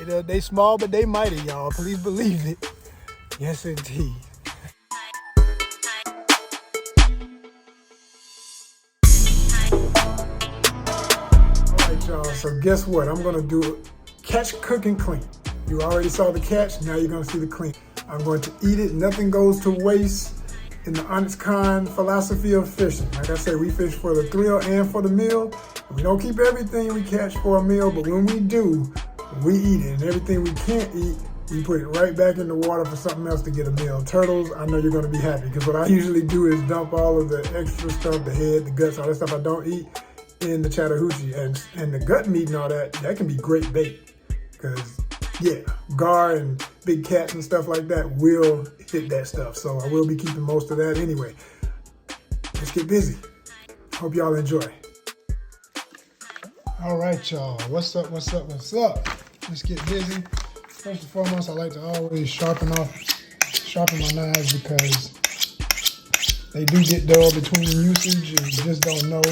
They small, but they mighty, y'all. Please believe it. Yes, indeed. Y'all, so guess what? I'm gonna do catch, cook, and clean. You already saw the catch, now you're gonna see the clean. I'm going to eat it, nothing goes to waste in the ONYXCON philosophy of fishing. Like I said, we fish for the thrill and for the meal. We don't keep everything we catch for a meal, but when we do, we eat it. And everything we can't eat, we put it right back in the water for something else to get a meal. Turtles, I know you're gonna be happy, because what I usually do is dump all of the extra stuff, the head, the guts, all that stuff I don't eat, in the Chattahoochee, and the gut meat and all that can be great bait, because yeah, gar and big cats and stuff like that will hit that stuff. So I will be keeping most of that anyway. Let's get busy. Hope y'all enjoy. All right, y'all. What's up? Let's get busy. First and foremost, I like to always sharpen my knives, because they do get dull between usage, and you just don't know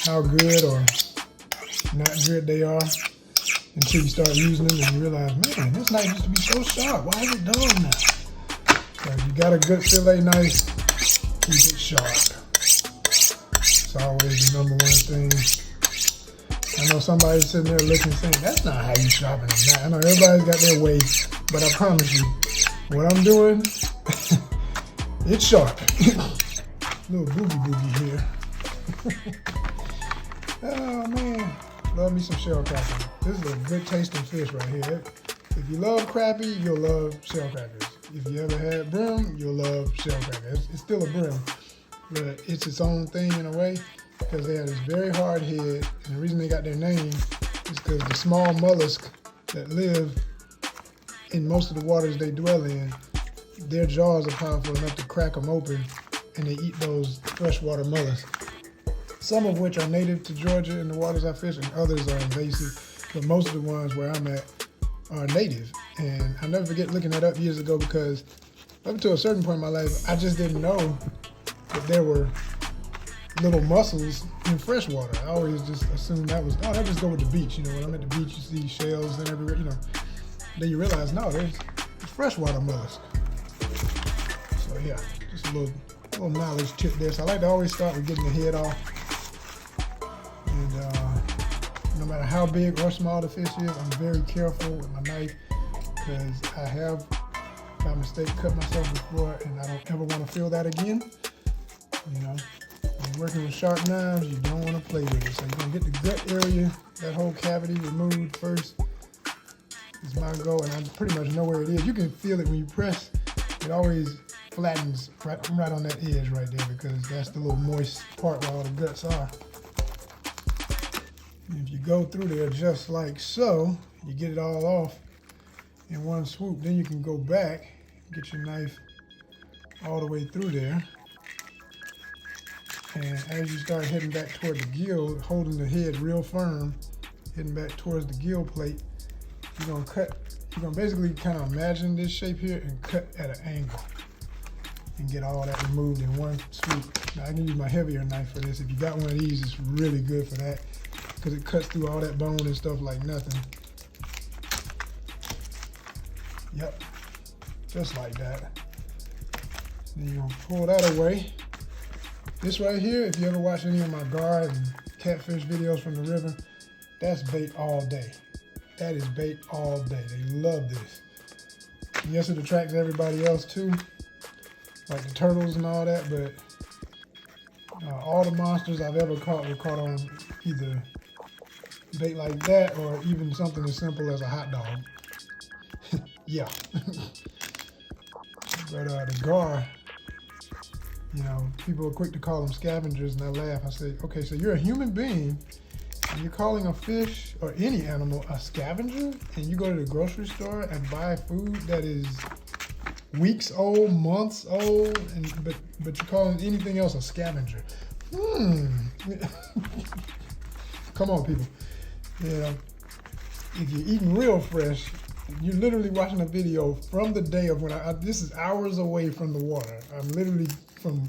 how good or not good they are until you start using them and you realize, man, this knife used to be so sharp. Why is it dull now? So if you got a good fillet knife, keep it sharp. It's always the number one thing. I know somebody's sitting there looking saying, that's not how you sharpen a knife. I know everybody's got their way, but I promise you, what I'm doing, it's sharp. Little boogie here. Oh man, love me some shell crackers. This is a good tasting fish right here. If you love crappie, you'll love shell crackers. If you ever had brim, you'll love shell crackers. It's still a brim, but it's its own thing in a way, because they have this very hard head, and the reason they got their name is because the small mollusks that live in most of the waters they dwell in, their jaws are powerful enough to crack them open, and they eat those freshwater mollusks. Some of which are native to Georgia in the waters I fish, and others are invasive. But most of the ones where I'm at are native. And I never forget looking that up years ago, because up until a certain point in my life, I just didn't know that there were little mussels in freshwater. I always just assumed that was, that just go with the beach. You know, when I'm at the beach, you see shells and everywhere, you know. Then you realize, no, there's freshwater mollusk. So yeah, just a little knowledge tip there. So I like to always start with getting the head off. And no matter how big or small the fish is, I'm very careful with my knife, because I have, by mistake, cut myself before, and I don't ever want to feel that again. You know, when you're working with sharp knives, you don't want to play with it. So you're going to get the gut area, that whole cavity removed first, is my goal, and I pretty much know where it is. You can feel it when you press. It always flattens right on that edge right there, because that's the little moist part where all the guts are. If you go through there just like so, you get it all off in one swoop, then you can go back, get your knife all the way through there. And as you start heading back toward the gill, holding the head real firm, heading back towards the gill plate, you're gonna basically kind of imagine this shape here and cut at an angle and get all that removed in one swoop. Now I can use my heavier knife for this. If you got one of these, it's really good for that, because it cuts through all that bone and stuff like nothing. Yep, just like that. Then you're gonna pull that away. This right here, if you ever watch any of my gar and catfish videos from the river, that's bait all day. That is bait all day. They love this. Yes, it attracts everybody else too, like the turtles and all that, but all the monsters I've ever caught were caught on either bait like that or even something as simple as a hot dog. Yeah. But the gar, you know, people are quick to call them scavengers, and I laugh. I say, okay, so you're a human being, and you're calling a fish or any animal a scavenger, and you go to the grocery store and buy food that is weeks old, months old, and but you're calling anything else a scavenger. Come on, people. You know, if you're eating real fresh, you're literally watching a video from the day of when this is hours away from the water. I'm literally from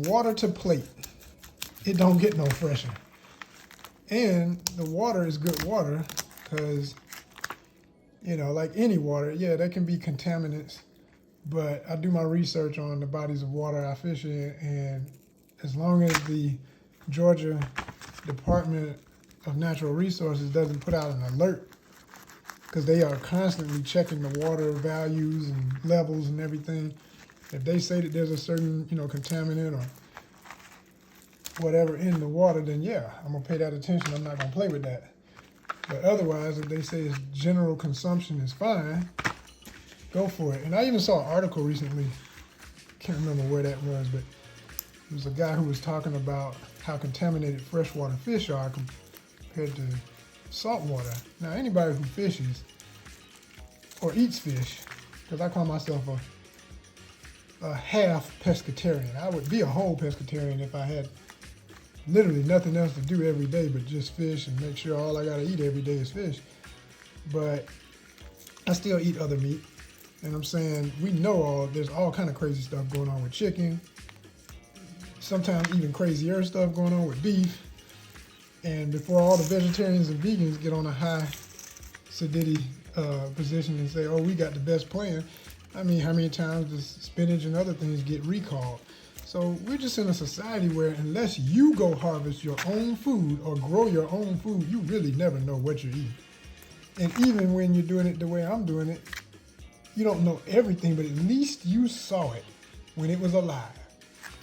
water to plate. It don't get no fresher. And the water is good water, because, you know, like any water, yeah, there can be contaminants, but I do my research on the bodies of water I fish in, and as long as the Georgia Department of Natural Resources doesn't put out an alert, because they are constantly checking the water values and levels and everything. If they say that there's a certain, you know, contaminant or whatever in the water, then yeah, I'm gonna pay that attention. I'm not gonna play with that. But otherwise, if they say it's general consumption is fine, go for it. And I even saw an article recently, can't remember where that was, but there was a guy who was talking about how contaminated freshwater fish are compared to saltwater. Now, anybody who fishes or eats fish, because I call myself a half pescatarian. I would be a whole pescatarian if I had literally nothing else to do every day but just fish and make sure all I gotta eat every day is fish. But I still eat other meat. And I'm saying, we know there's all kind of crazy stuff going on with chicken. Sometimes even crazier stuff going on with beef. And before all the vegetarians and vegans get on a high sedity position and say, oh, we got the best plan, I mean, how many times does spinach and other things get recalled? So we're just in a society where unless you go harvest your own food or grow your own food, you really never know what you're eating. And even when you're doing it the way I'm doing it, you don't know everything, but at least you saw it when it was alive.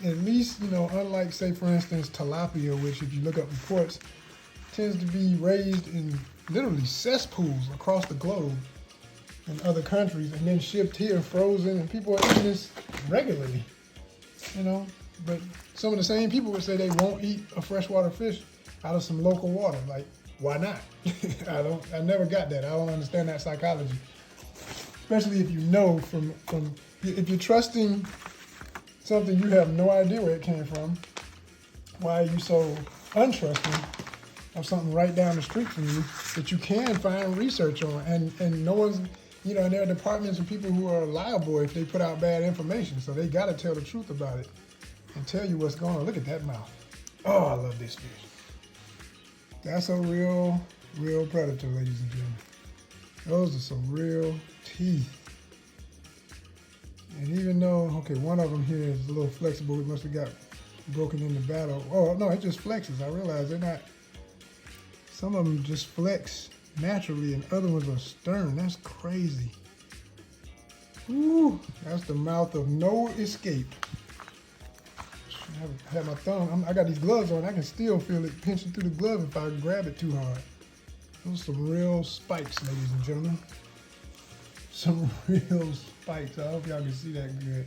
At least, you know, unlike, say, for instance, tilapia, which if you look up reports, tends to be raised in literally cesspools across the globe in other countries and then shipped here frozen, and people are eating this regularly, you know. But some of the same people would say they won't eat a freshwater fish out of some local water. Like, why not? I never got that. I don't understand that psychology. Especially if you know if you're trusting something you have no idea where it came from, why are you so untrusting of something right down the street from you that you can find research on? And no one's, you know, and there are departments of people who are liable if they put out bad information. So they got to tell the truth about it and tell you what's going on. Look at that mouth. Oh, I love this fish. That's a real predator, ladies and gentlemen. Those are some real teeth. And even though, okay, one of them here is a little flexible, it must have got broken in the battle. Oh, no, it just flexes. I realize they're not, some of them just flex naturally and other ones are stern. That's crazy. Ooh, that's the mouth of no escape. I have my thumb, I got these gloves on, I can still feel it pinching through the glove if I grab it too hard. Those are some real spikes, ladies and gentlemen. Some real spikes. I hope y'all can see that good.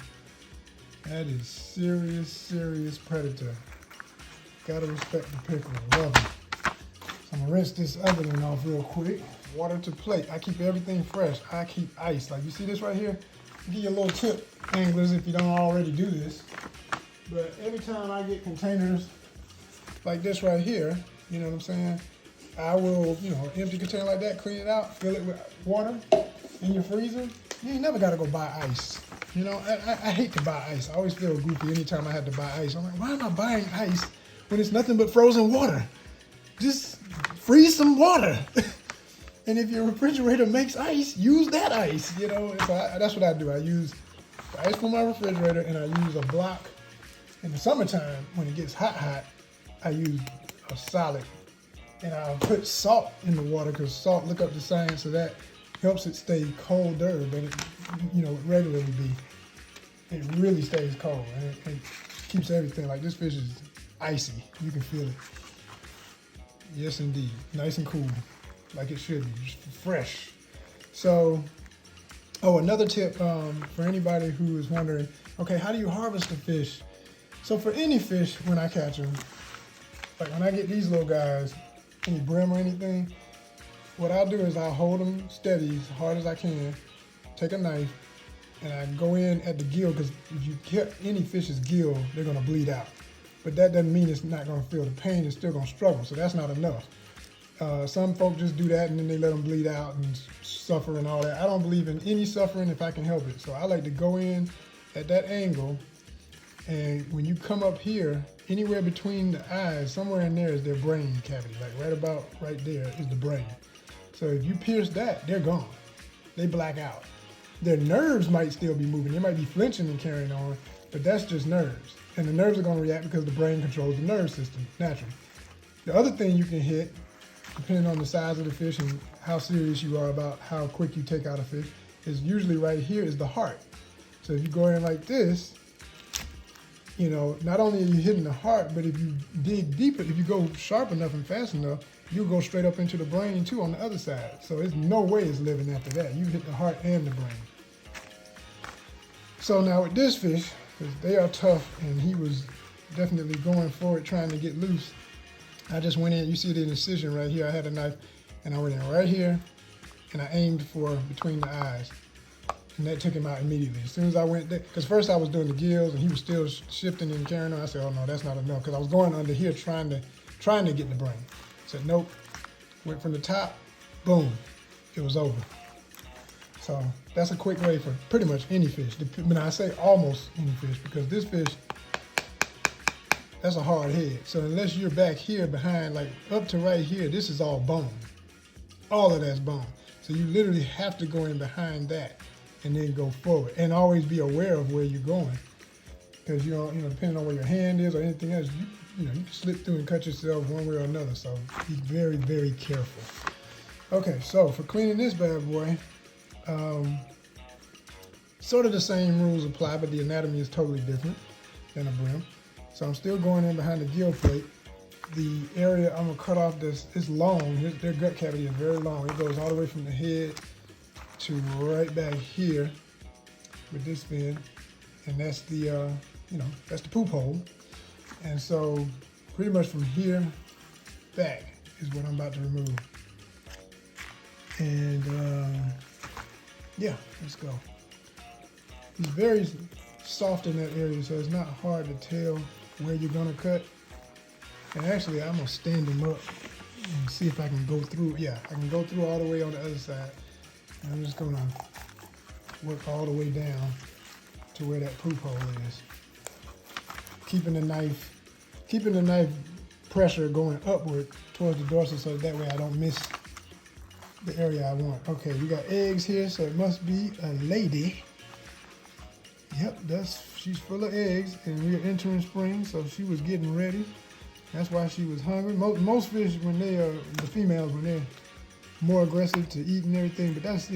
That is serious predator. Gotta respect the pickerel. Love it. So I'm gonna rinse this other one off real quick. Water to plate. I keep everything fresh. I keep ice. Like you see this right here? I'll give you a little tip, anglers, if you don't already do this. But every time I get containers like this right here, you know what I'm saying? I will, you know, empty container like that, clean it out, fill it with water in your freezer. You ain't never got to go buy ice. You know, I hate to buy ice. I always feel goofy anytime I have to buy ice. I'm like, why am I buying ice when it's nothing but frozen water? Just freeze some water. And if your refrigerator makes ice, use that ice, you know. So that's what I do. I use ice from my refrigerator, and I use a block. In the summertime, when it gets hot, I use a solid. And I'll put salt in the water, because salt, look up the science of that, helps it stay colder than it, you know, would regularly be. It really stays cold, and it keeps everything, like this fish is icy. You can feel it. Yes, indeed. Nice and cool, like it should be, just fresh. So, oh, another tip for anybody who is wondering, okay, how do you harvest a fish? So for any fish, when I catch them, like when I get these little guys, any brim or anything, what I'll do is I'll hold them steady as hard as I can, take a knife, and I go in at the gill, because if you cut any fish's gill, they're gonna bleed out. But that doesn't mean it's not gonna feel the pain, it's still gonna struggle, so that's not enough. Some folk just do that and then they let them bleed out and suffer and all that. I don't believe in any suffering if I can help it. So I like to go in at that angle, and when you come up here, anywhere between the eyes, somewhere in there is their brain cavity, like right there is the brain. So if you pierce that, they're gone. They black out. Their nerves might still be moving. They might be flinching and carrying on, but that's just nerves. And the nerves are going to react because the brain controls the nerve system, naturally. The other thing you can hit, depending on the size of the fish and how serious you are about how quick you take out a fish, is usually right here is the heart. So if you go in like this, you know, not only are you hitting the heart, but if you dig deeper, if you go sharp enough and fast enough, you'll go straight up into the brain too on the other side. So there's no way it's living after that. You hit the heart and the brain. So now with this fish, because they are tough and he was definitely going for it, trying to get loose, I just went in, you see the incision right here. I had a knife and I went in right here and I aimed for between the eyes. And that took him out immediately. As soon as I went there, because first I was doing the gills and he was still shifting and carrying on. I said, oh no, that's not enough. Because I was going under here trying to get the brain. I said, nope. Went from the top, boom, it was over. So that's a quick way for pretty much any fish. When I say almost any fish, because this fish, that's a hard head. So unless you're back here behind, like up to right here, this is all bone. All of that's bone. So you literally have to go in behind that and then go forward, and always be aware of where you're going, because you know, depending on where your hand is or anything else, you can slip through and cut yourself one way or another. So be very, very careful. Okay, so for cleaning this bad boy, sort of the same rules apply, but the anatomy is totally different than a brim. So I'm still going in behind the gill plate. The area I'm gonna cut off this is long. Their gut cavity is very long. It goes all the way from the head to right back here with this fin, and that's the that's the poop hole. And so pretty much from here back is what I'm about to remove. And yeah, let's go. It's very soft in that area, so it's not hard to tell where you're gonna cut. And actually, I'm gonna stand him up and see if I can go through. Yeah, I can go through all the way on the other side. And I'm just gonna work all the way down to where that poop hole is. Keeping the knife pressure going upward towards the dorsal, so that way I don't miss the area I want. Okay, we got eggs here, so it must be a lady. Yep, she's full of eggs, and we are entering spring, so she was getting ready. That's why she was hungry. Most fish, when they are the females, when they're more aggressive to eat and everything, but that's,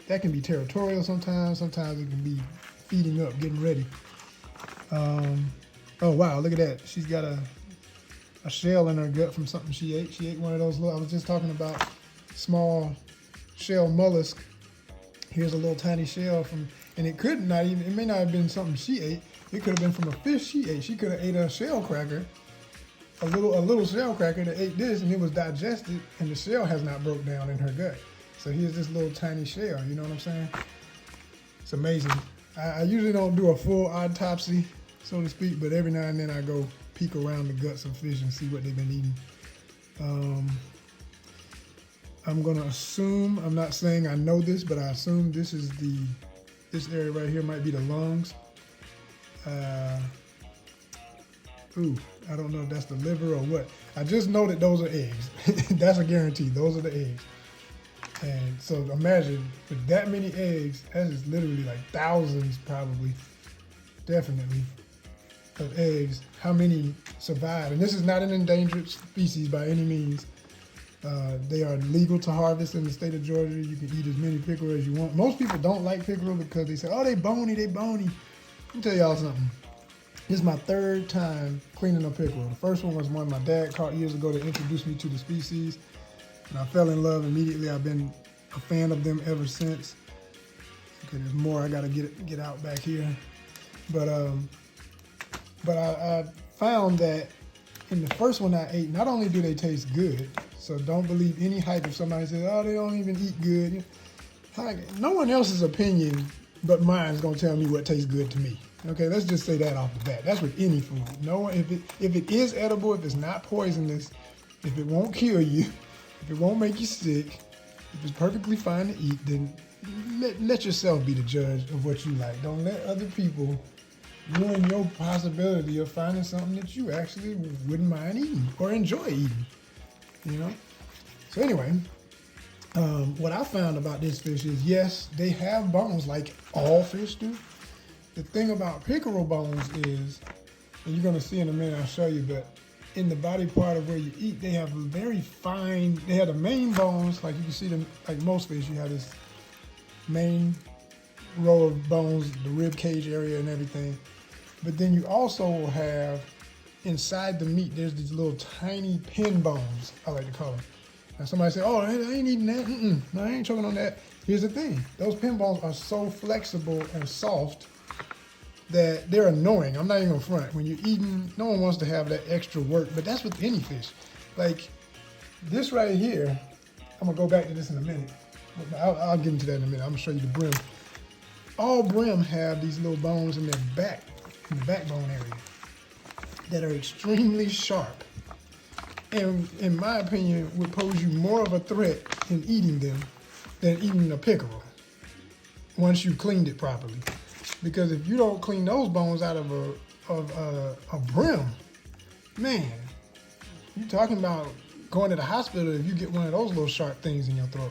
that can be territorial sometimes. Sometimes it can be feeding up, getting ready. Oh wow, look at that. She's got a shell in her gut from something she ate. She ate one of those little, I was just talking about small shell mollusk. Here's a little tiny shell from, and it may not have been something she ate. It could have been from a fish she ate. She could have ate a shell cracker. A little shell cracker that ate this, and it was digested, and the shell has not broke down in her gut. So here's this little tiny shell, you know what I'm saying? It's amazing. I usually don't do a full autopsy, so to speak, but every now and then I go peek around the guts of fish and see what they've been eating. I'm gonna assume, I'm not saying I know this, but I assume this area right here might be the lungs. I don't know if that's the liver or what. I just know that those are eggs. That's a guarantee. Those are the eggs. And so imagine with that many eggs, that is literally like thousands probably, definitely, of eggs. How many survive? And this is not an endangered species by any means. They are legal to harvest in the state of Georgia. You can eat as many pickerel as you want. Most people don't like pickerel because they say, oh, they bony. Let me tell y'all something. This is my third time cleaning a pickerel. The first one was one my dad caught years ago that introduced me to the species, and I fell in love immediately. I've been a fan of them ever since. Okay, there's more I gotta get out back here, but I found that in the first one I ate, not only do they taste good, so don't believe any hype if somebody says, oh, they don't even eat good. No one else's opinion but mine is gonna tell me what tastes good to me. Okay, let's just say that off the bat. That's with any food. No one, if it is edible, if it's not poisonous, if it won't kill you, if it won't make you sick, if it's perfectly fine to eat, then let yourself be the judge of what you like. Don't let other people ruin your possibility of finding something that you actually wouldn't mind eating or enjoy eating. So anyway, What I found about this fish is, yes, they have bones like all fish do. The thing about pickerel bones is, and you're gonna see in a minute, I'll show you, but in the body part of where you eat, they have very fine, they have the main bones, like you can see them, like most fish, you have this main row of bones, the rib cage area and everything. But then you also will have, inside the meat, there's these little tiny pin bones, I like to call them. Now somebody say, oh, I ain't eating that. No, I ain't choking on that. Here's the thing. Those pin bones are so flexible and soft that they're annoying. I'm not even gonna front. When you're eating, no one wants to have that extra work, but that's with any fish. Like this right here, I'm gonna go back to this in a minute. I'll get into that in a minute. I'm gonna show you the brim. All brim have these little bones in their back, in the backbone area, that are extremely sharp. And in my opinion, would pose you more of a threat in eating them than eating a pickerel once you cleaned it properly. Because if you don't clean those bones out of a brim, man, you're talking about going to the hospital if you get one of those little sharp things in your throat.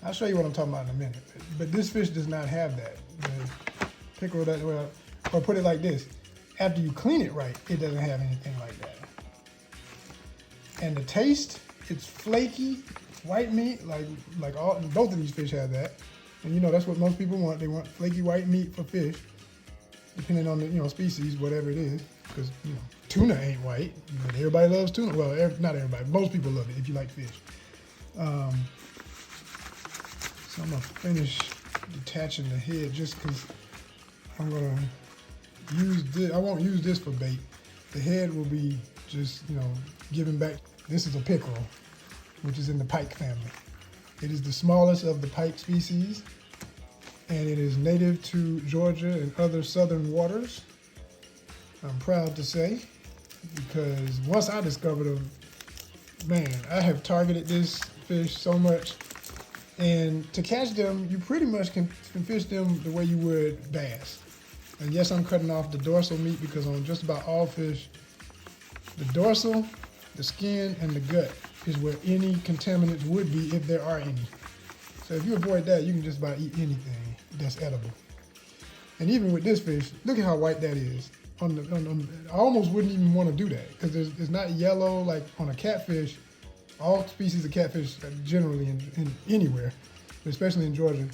I'll show you what I'm talking about in a minute. But this fish does not have that. The pickerel does, well, or put it like this, after you clean it right, it doesn't have anything like that. And the taste, it's flaky, white meat, like both of these fish have that. And you know, that's what most people want. They want flaky white meat for fish, depending on the species, whatever it is. Because tuna ain't white, but everybody loves tuna. Well, not everybody, most people love it if you like fish. So I'm gonna finish detaching the head just because I'm gonna use this. I won't use this for bait. The head will be just, giving back. This is a pickerel, which is in the pike family. It is the smallest of the pike species, and it is native to Georgia and other southern waters. I'm proud to say, because once I discovered them, man, I have targeted this fish so much. And to catch them, you pretty much can fish them the way you would bass. And yes, I'm cutting off the dorsal meat because on just about all fish, the dorsal, the skin, and the gut is where any contaminants would be if there are any. So if you avoid that, you can just about eat anything that's edible. And even with this fish, look at how white that is. I almost wouldn't even want to do that because it's not yellow like on a catfish. All species of catfish generally in anywhere, but especially in Georgia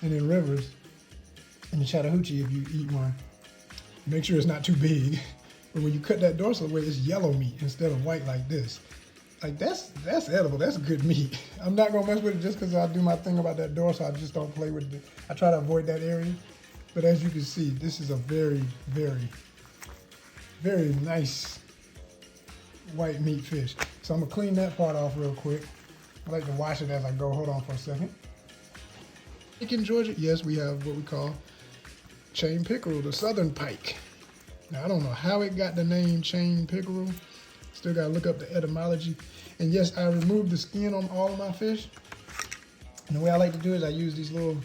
and in rivers, in the Chattahoochee, if you eat one, make sure it's not too big. But when you cut that dorsal away, it's yellow meat instead of white like this. Like that's edible. That's good meat. I'm not gonna mess with it just because I do my thing about that dorsal. I just don't play with it. I try to avoid that area. But as you can see, this is a very, very, very nice white meat fish. So I'm gonna clean that part off real quick. I like to wash it as I go. Hold on for a second. In Georgia, yes, we have what we call chain pickerel, the southern pike. Now, I don't know how it got the name chain pickerel. Still gotta look up the etymology. And yes, I removed the skin on all of my fish. And the way I like to do it is I use these little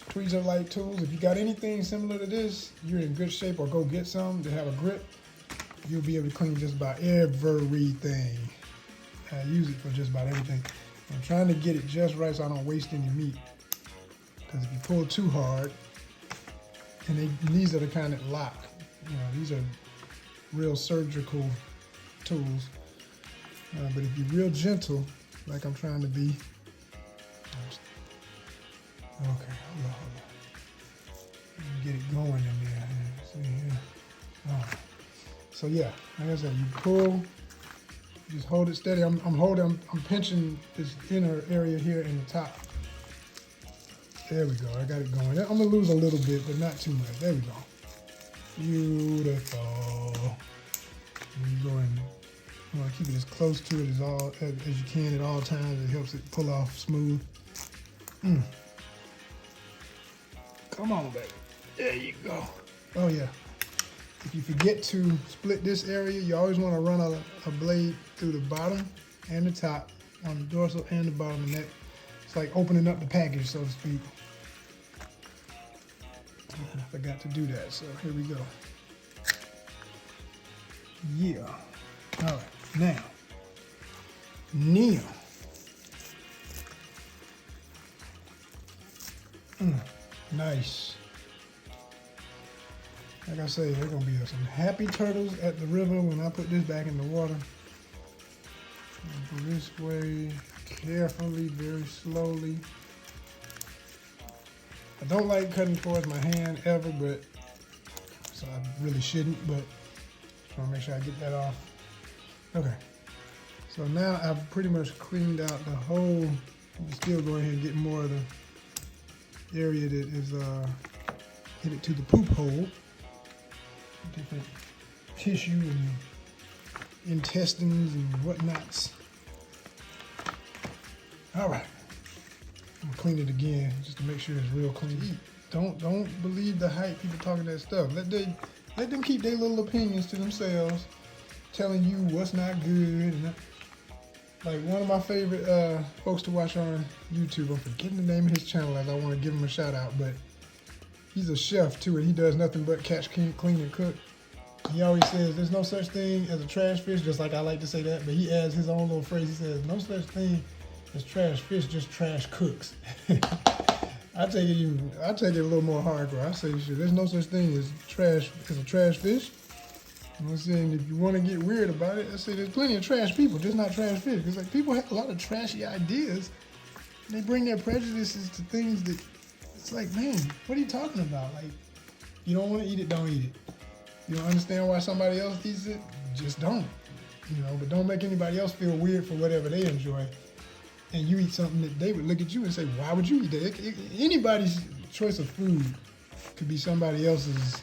tweezer-like tools. If you got anything similar to this, you're in good shape, or go get some to have a grip. You'll be able to clean just about everything. I use it for just about everything. I'm trying to get it just right so I don't waste any meat. Because if you pull too hard, and these are the kind that lock. These are real surgical tools. But if you're real gentle, like I'm trying to be. Okay, hold on. Get it going in there. See here. Oh. So yeah, like I said, you pull, just hold it steady. I'm pinching this inner area here in the top. There we go, I got it going. I'm gonna lose a little bit, but not too much. There we go. Beautiful. And you go in, you wanna keep it as close to it as you can at all times. It helps it pull off smooth. Come on, baby. There you go. Oh yeah. If you forget to split this area, you always want to run a blade through the bottom and the top on the dorsal and the bottom of the neck. It's like opening up the package, so to speak. I forgot to do that, so here we go. Yeah. All right, now, Nice. Like I say, there's gonna be some happy turtles at the river when I put this back in the water. Go this way, carefully, very slowly. I don't like cutting towards my hand ever, but so I really shouldn't, but just want to make sure I get that off. Okay, so now I've pretty much cleaned out the whole. I'm still going ahead and get more of the area that is headed to the poop hole. Different tissue and intestines and whatnots. All right, I'm gonna clean it again just to make sure it's real clean. Don't believe the hype people talking that stuff. Let them keep their little opinions to themselves, telling you what's not good. And like one of my favorite folks to watch on YouTube, I'm forgetting the name of his channel as I want to give him a shout out, but he's a chef too, and he does nothing but catch, clean, and cook. He always says there's no such thing as a trash fish, just like I like to say that, but he adds his own little phrase. He says no such thing as trash fish, just trash cooks. I take it a little more hardcore. I say there's no such thing as a trash fish. I'm saying if you want to get weird about it, I say there's plenty of trash people, just not trash fish. Because like people have a lot of trashy ideas. They bring their prejudices to things that it's like, man, what are you talking about? Like, you don't want to eat it, don't eat it. You don't understand why somebody else eats it, just don't. You know, but don't make anybody else feel weird for whatever they enjoy. And you eat something that they would look at you and say, why would you eat that? Anybody's choice of food could be somebody else's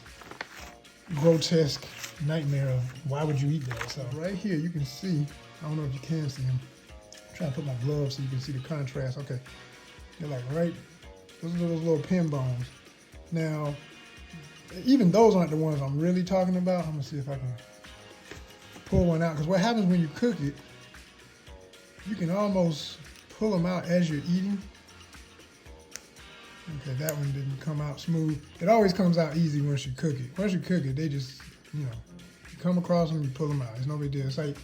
grotesque nightmare of why would you eat that. So right here you can see, I don't know if you can see them. I'm trying to put my gloves so you can see the contrast. Okay, they're like right, those are those little pin bones. Now, even those aren't the ones I'm really talking about. I'm gonna see if I can pull one out, because what happens when you cook it, you can almost pull them out as you're eating. Okay, that one didn't come out smooth. It always comes out easy once you cook it. Once you cook it, they just, you know, you come across them, you pull them out. It's no big deal. It's like,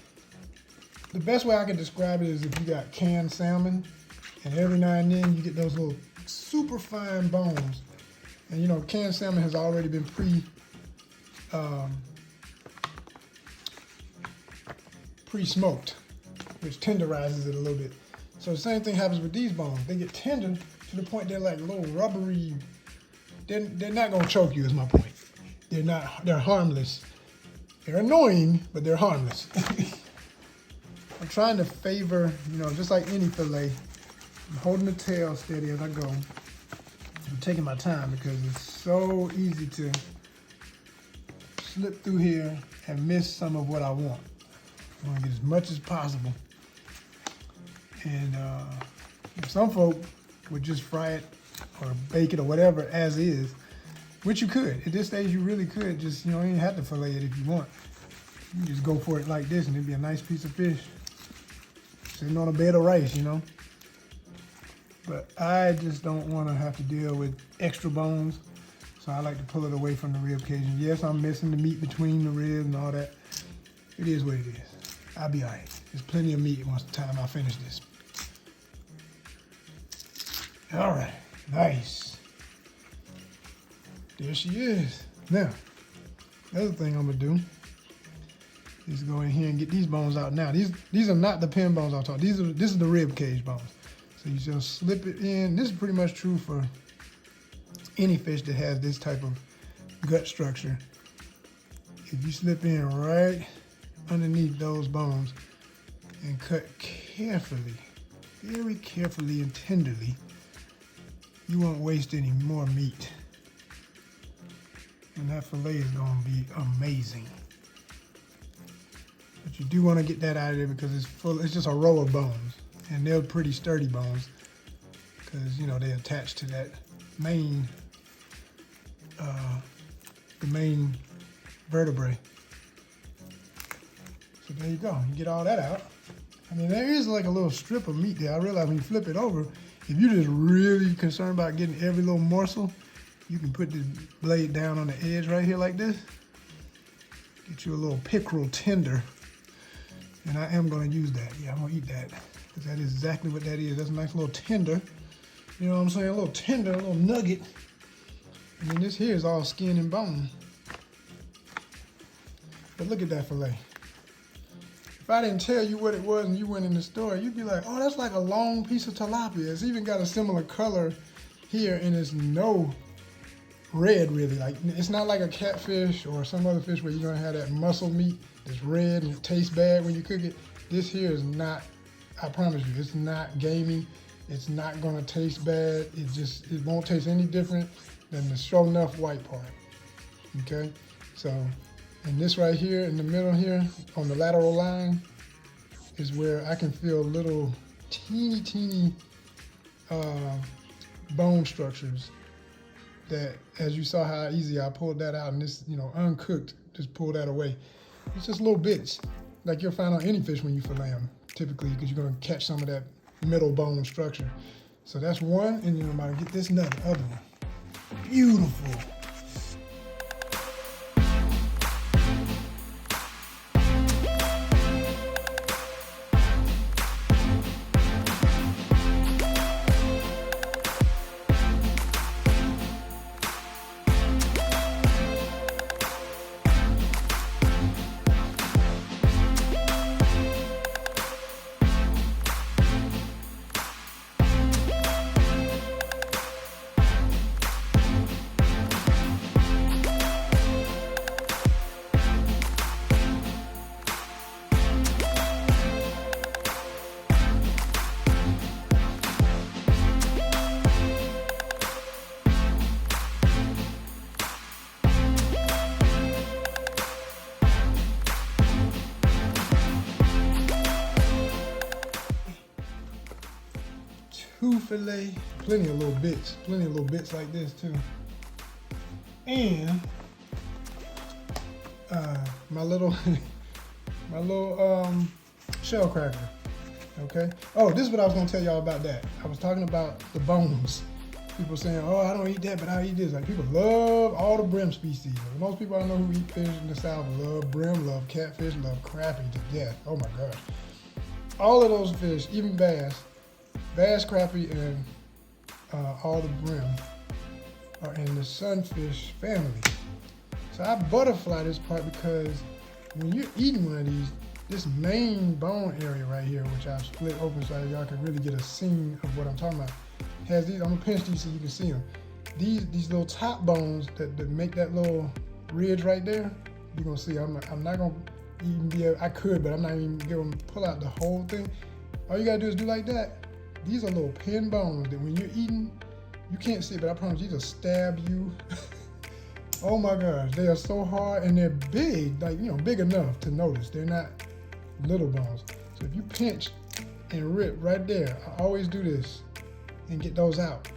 the best way I can describe it is if you got canned salmon, and every now and then you get those little super fine bones. And you know, canned salmon has already been pre-smoked, which tenderizes it a little bit. So the same thing happens with these bones. They get tender to the point they're like little rubbery. They're not gonna choke you, is my point. They're harmless. They're annoying, but they're harmless. I'm trying to favor, you know, just like any fillet, I'm holding the tail steady as I go. I'm taking my time because it's so easy to slip through here and miss some of what I want. I want to get as much as possible. And some folk would just fry it or bake it or whatever as is, which you could. At this stage, you really could just, you know, you don't have to fillet it if you want. You can just go for it like this and it'd be a nice piece of fish sitting on a bed of rice, you know. But I just don't want to have to deal with extra bones, so I like to pull it away from the rib cage. And yes, I'm missing the meat between the ribs and all that. It is what it is. I'll be all right. There's plenty of meat once the time I finish this. All right, nice. There she is. Now, the other thing I'm gonna do is go in here and get these bones out now. These are not the pin bones I'm talking. This is the rib cage bones. So you just slip it in. This is pretty much true for any fish that has this type of gut structure. If you slip in right underneath those bones and cut carefully, very carefully and tenderly, you won't waste any more meat. And that fillet is gonna be amazing. But you do want to get that out of there because it's just a row of bones. And they're pretty sturdy bones because, you know, they attach to that main, the main vertebrae. So there you go. You get all that out. I mean, there is like a little strip of meat there. I realize when you flip it over, if you're just really concerned about getting every little morsel, you can put the blade down on the edge right here like this. Get you a little pickerel tender. And I am going to use that. Yeah, I'm going to eat that. Because that is exactly what that is. That's a nice little tender. You know what I'm saying? A little tender, a little nugget. And then this here is all skin and bone. But look at that fillet. If I didn't tell you what it was and you went in the store, you'd be like, oh, that's like a long piece of tilapia. It's even got a similar color here, and it's no red really. Like, it's not like a catfish or some other fish where you're gonna have that muscle meat that's red and it tastes bad when you cook it. This here is not, I promise you, it's not gamey. It's not gonna taste bad. It won't taste any different than the sure enough white part, okay? So, and this right here in the middle here on the lateral line is where I can feel little teeny bone structures that, as you saw how easy I pulled that out, and this, you know, uncooked, just pull that away. It's just little bits like you'll find on any fish when you fillet them, typically, because you're gonna catch some of that middle bone structure. So that's one, and then I'm about to get this other one. Beautiful. Two fillet, plenty of little bits like this too. And my little shell cracker, okay? Oh, this is what I was gonna tell y'all about that. I was talking about the bones. People saying, oh, I don't eat that, but I eat this. Like, people love all the brim species. Most people I know who eat fish in the South love brim, love catfish, love crappie to death. Oh my gosh. All of those fish, even bass, crappie, and all the brim are in the sunfish family. So I butterfly this part because when you're eating one of these, this main bone area right here, which I've split open so y'all can really get a scene of what I'm talking about, has these, I'm gonna pinch these so you can see them. These little top bones that make that little ridge right there, you're gonna see. I'm not gonna even be able, I could, but I'm not even gonna pull out the whole thing. All you gotta do is do like that. These are little pin bones that when you're eating, you can't see, but I promise these will stab you. Oh my gosh, they are so hard and they're big, like, you know, big enough to notice. They're not little bones. So if you pinch and rip right there, I always do this and get those out.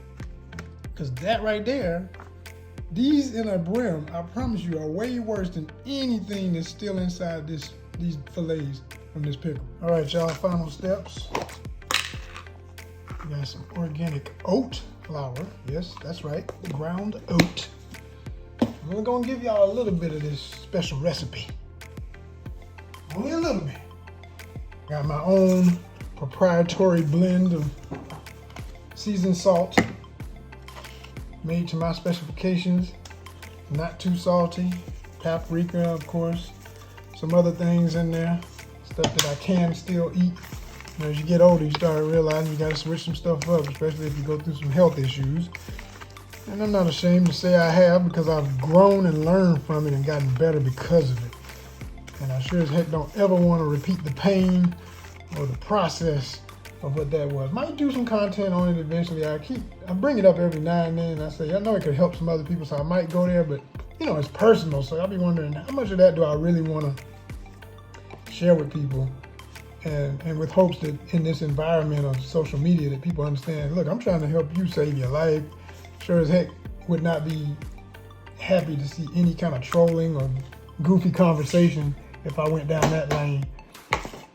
Because that right there, these in a brim, I promise you, are way worse than anything that's still inside these fillets from this pickle. All right, y'all, final steps. We got some organic oat flour. Yes, that's right, the ground oat. I'm gonna give y'all a little bit of this special recipe. Only a little bit. Got my own proprietary blend of seasoned salt, made to my specifications, not too salty. Paprika, of course. Some other things in there, stuff that I can still eat. You know, as you get older, you start realizing you gotta switch some stuff up, especially if you go through some health issues. And I'm not ashamed to say I have, because I've grown and learned from it and gotten better because of it. And I sure as heck don't ever want to repeat the pain or the process of what that was. Might do some content on it eventually. I bring it up every now and then, and I say, I know it could help some other people, so I might go there, but you know, it's personal, so I'll be wondering how much of that do I really want to share with people, and with hopes that in this environment of social media that people understand, look, I'm trying to help you save your life. Sure as heck would not be happy to see any kind of trolling or goofy conversation if I went down that lane,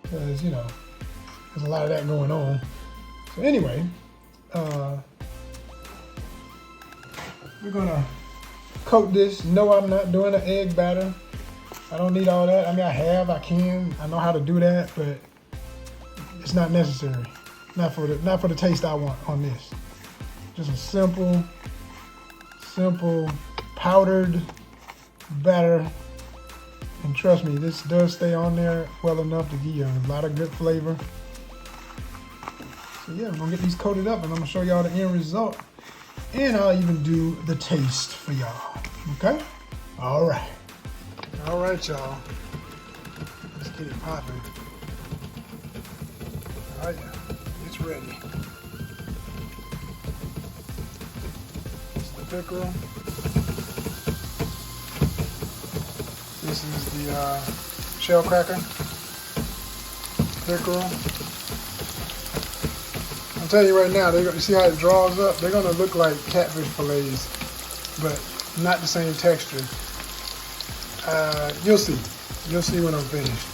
because, you know, there's a lot of that going on. So anyway, we're gonna coat this. No, I'm not doing an egg batter. I don't need all that. I mean, I can. I know how to do that, but it's not necessary. Not for the taste I want on this. Just a simple simple powdered batter. And trust me, this does stay on there well enough to give you a lot of good flavor. So yeah, I'm gonna get these coated up and I'm gonna show y'all the end result. And I'll even do the taste for y'all, okay? All right, y'all. Let's get it popping. All right, it's ready. It's the pickerel. This is the shell cracker, pickerel. I'll tell you right now, you see how it draws up? They're gonna look like catfish fillets, but not the same texture. You'll see. You'll see when I'm finished.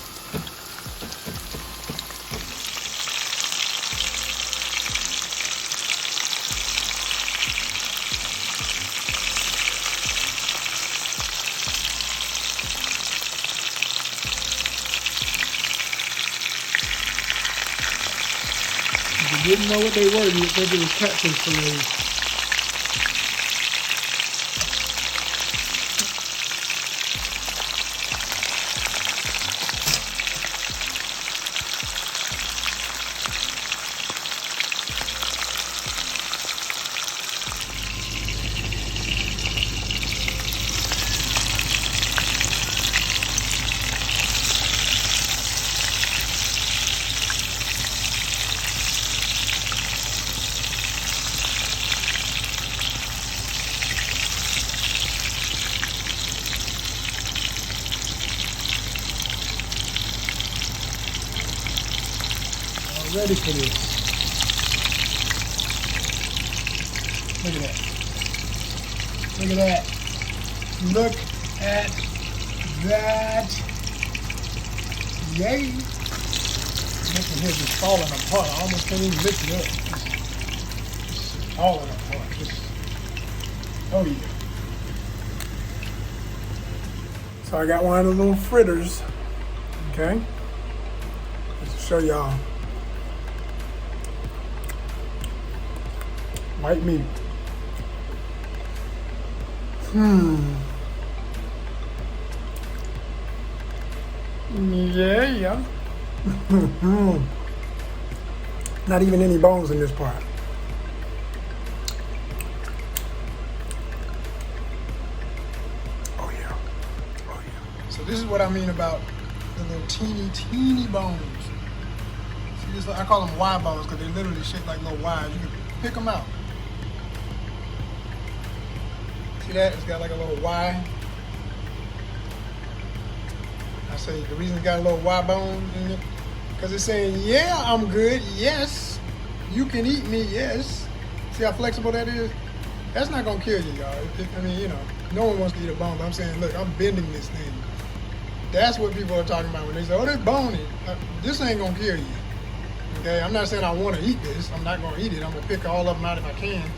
If you didn't know what they were, you would think it was catfish fillets. Ready for this. Look at that. Look at that. Look at that. Yay. This one here is falling apart. I almost can't even lift it up. It's falling apart. Oh yeah. So I got one of the little fritters. Okay. Just to show y'all. White meat. Yeah. Not even any bones in this part. Oh yeah. Oh yeah. So this is what I mean about the little teeny bones. See this? I call them Y bones because they're literally shaped like little Ys. You can pick them out. See that? It's got like a little Y. I say the reason it's got a little Y bone in it, because it's saying, yeah, I'm good, yes. You can eat me, yes. See how flexible that is? That's not gonna kill you, y'all. I mean, you know, no one wants to eat a bone, but I'm saying, look, I'm bending this thing. That's what people are talking about when they say, oh, they're bony. This ain't gonna kill you. Okay, I'm not saying I want to eat this. I'm not gonna eat it. I'm gonna pick all of them out if I can.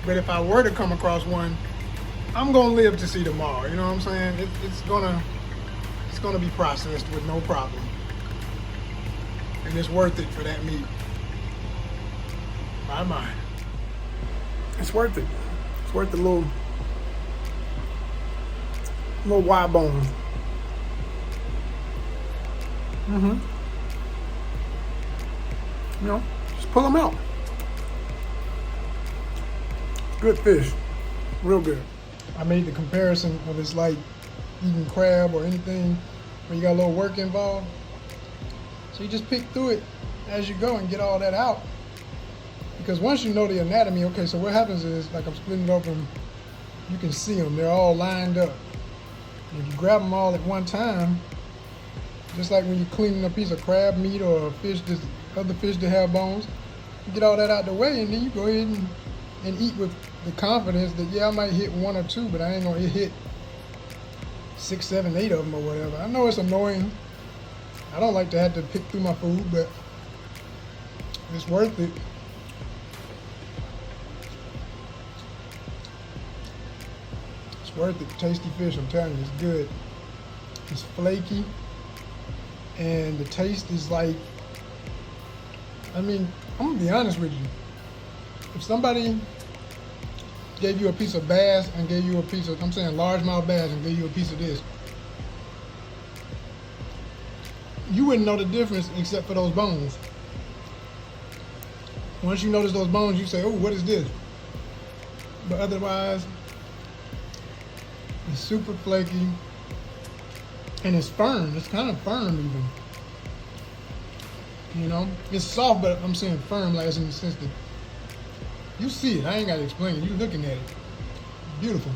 But if I were to come across one, I'm gonna live to see tomorrow. You know what I'm saying? It's gonna be processed with no problem, and it's worth it for that meat. My mind. It's worth it. It's worth the little Y bone. You know, just pull them out. Good fish, real good. I made the comparison of it's like eating crab or anything where you got a little work involved. So you just pick through it as you go and get all that out. Because once you know the anatomy, okay, so what happens is, like I'm splitting it open, you can see them, they're all lined up. And if you grab them all at one time, just like when you're cleaning a piece of crab meat or a fish, other fish that have bones, you get all that out the way and then you go ahead and eat with the confidence that, yeah, I might hit one or two, but I ain't gonna hit 6, 7, 8 of them or whatever. I know it's annoying. I don't like to have to pick through my food, but it's worth it. It's worth it. Tasty fish, I'm telling you, it's good. It's flaky, and the taste is like, I mean, I'm gonna be honest with you. If gave you a piece of bass and gave you a piece of, I'm saying largemouth bass and gave you a piece of this, you wouldn't know the difference except for those bones. Once you notice those bones, you say, oh, what is this? But otherwise, it's super flaky and it's firm. It's kind of firm even. You know, it's soft, but I'm saying firm, like in the sense that you see it. I ain't got to explain it. You're looking at it. Beautiful.